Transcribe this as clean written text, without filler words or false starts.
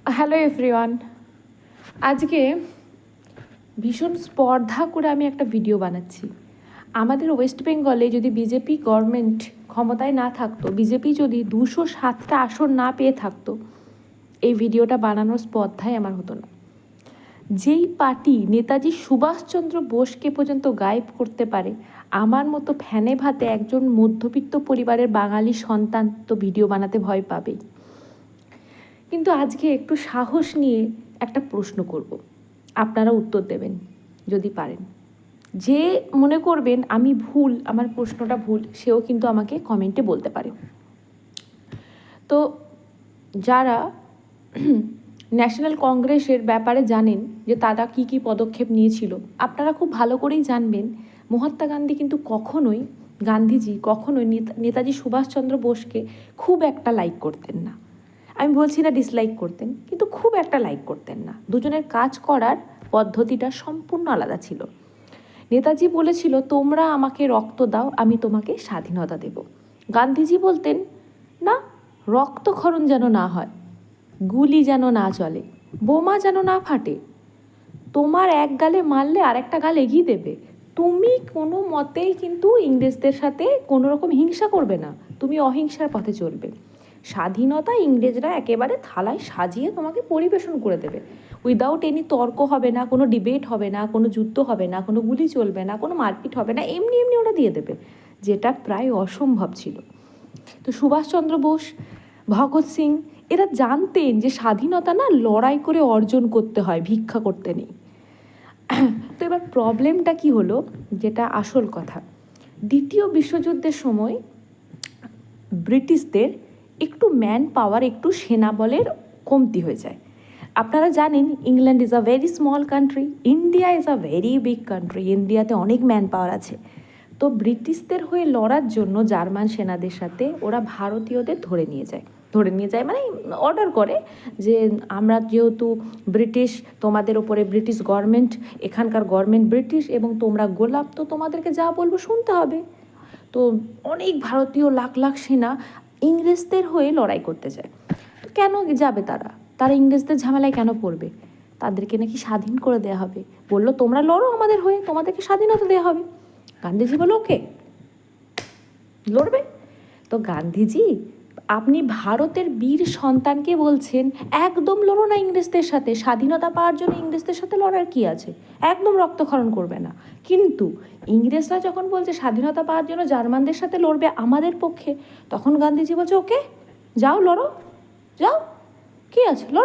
Hello everyone, আজকে ভীষণ স্পর্ধা করে আমি একটা ভিডিও বানাচ্ছি। আমাদের ওয়েস্ট বেঙ্গলে যদি বিজেপি গভর্নমেন্ট ক্ষমতায় না থাকতো, বিজেপি যদি 207টা আসন না পেয়ে থাকতো, এই ভিডিওটা বানানোর স্পর্ধাই আমার হতো না। যেই পার্টি নেতাজি সুভাষচন্দ্র বোসকে পর্যন্ত গায়েব করতে পারে, আমার মতো ফ্যানে ভাতে একজন মধ্যবিত্ত পরিবারের বাঙালি সন্তান তো ভিডিও বানাতে ভয় পাবেই। কিন্তু আজকে একটু সাহস নিয়ে একটা প্রশ্ন করব, আপনারা উত্তর দেবেন যদি পারেন। যে মনে করবেন আমি ভুল, আমার প্রশ্নটা ভুল, সেও কিন্তু আমাকে কমেন্টে বলতে পারে। তো যারা ন্যাশনাল কংগ্রেসের ব্যাপারে জানেন যে তারা কি কি পদক্ষেপ নিয়েছিল, আপনারা খুব ভালো করেই জানবেন মহাত্মা গান্ধী কিন্তু গান্ধীজি কখনোই নেতাজি সুভাষচন্দ্র বোসকে খুব একটা লাইক করতেন না। আমি বলছি না ডিসলাইক করতেন, কিন্তু খুব একটা লাইক করতেন না। দুজনের কাজ করার পদ্ধতিটা সম্পূর্ণ আলাদা ছিল। নেতাজি বলেছিল, তোমরা আমাকে রক্ত দাও, আমি তোমাকে স্বাধীনতা দেব। গান্ধীজি বলতেন, না, রক্তক্ষরণ যেন না হয়, গুলি যেন না চলে, বোমা যেন না ফাটে, তোমার এক গালে মারলে আরেকটা গাল এগিয়ে দেবে, তুমি কোনো মতেই কিন্তু ইংরেজদের সাথে কোনো রকম হিংসা করবে না, তুমি অহিংসার পথে চলবে। স্বাধীনতা ইংরেজরা একেবারে থালায় সাজিয়ে তোমাকে পরিবেশন করে দেবে, উইদাউট এনি তর্ক হবে না, কোনো ডিবেট হবে না, কোনো যুদ্ধ হবে না, কোনো গুলি চলবে না, কোনো মারপিট হবে না, এমনি এমনি ওরা দিয়ে দেবে, যেটা প্রায় অসম্ভব ছিল। তো সুভাষচন্দ্র বোস, ভগৎ সিং এরা জানতেন যে স্বাধীনতা না লড়াই করে অর্জন করতে হয়, ভিক্ষা করতে নেই। তো এবার প্রবলেমটা কি হলো, যেটা আসল কথা, দ্বিতীয় বিশ্বযুদ্ধের সময় ব্রিটিশদের একটু ম্যান পাওয়ার, একটু সেনাবলের কমতি হয়ে যায়। আপনারা জানেন England is a very small country, India is a very big country, ইন্ডিয়াতে অনেক ম্যান পাওয়ার আছে। তো ব্রিটিশদের হয়ে লড়ার জন্য জার্মান সেনাদের সাথে ওরা ভারতীয়দের ধরে নিয়ে যায় মানে অর্ডার করে যে আমরা যেহেতু ব্রিটিশ, তোমাদের ওপরে ব্রিটিশ গভর্নমেন্ট, এখানকার গভর্নমেন্ট ব্রিটিশ এবং তোমরা গোলাপ, তো তোমাদেরকে যা বলবো শুনতে হবে। তো অনেক ভারতীয় লাখ লাখ সেনা ইংরেজদের হয়ে লড়াই করতে যায়। তো কেন যাবে তারা ইংরেজদের ঝামেলায় কেন পড়বে? তাদেরকে নাকি স্বাধীন করে দেওয়া হবে, বললো তোমরা লড়ো আমাদের হয়ে, তোমাদেরকে স্বাধীনতা দেওয়া হবে। গান্ধীজি বলল ওকে, লড়বে। তো গান্ধীজি, আপনি ভারতের বীর সন্তানকে বলছেন একদম লড়ো না ইংরেজদের সাথে, স্বাধীনতা পাওয়ার জন্য ইংরেজদের সাথে লড়ার কি আছে, একদম রক্তক্ষরণ করবে না। কিন্তু ইংরেজরা যখন বলছে স্বাধীনতা পাওয়ার জন্য জার্মানদের সাথে লড়বে আমাদের পক্ষে, তখন গান্ধীজি বলছে ওকে, যাও লড়ো, যাও, কি আছে লড়ো।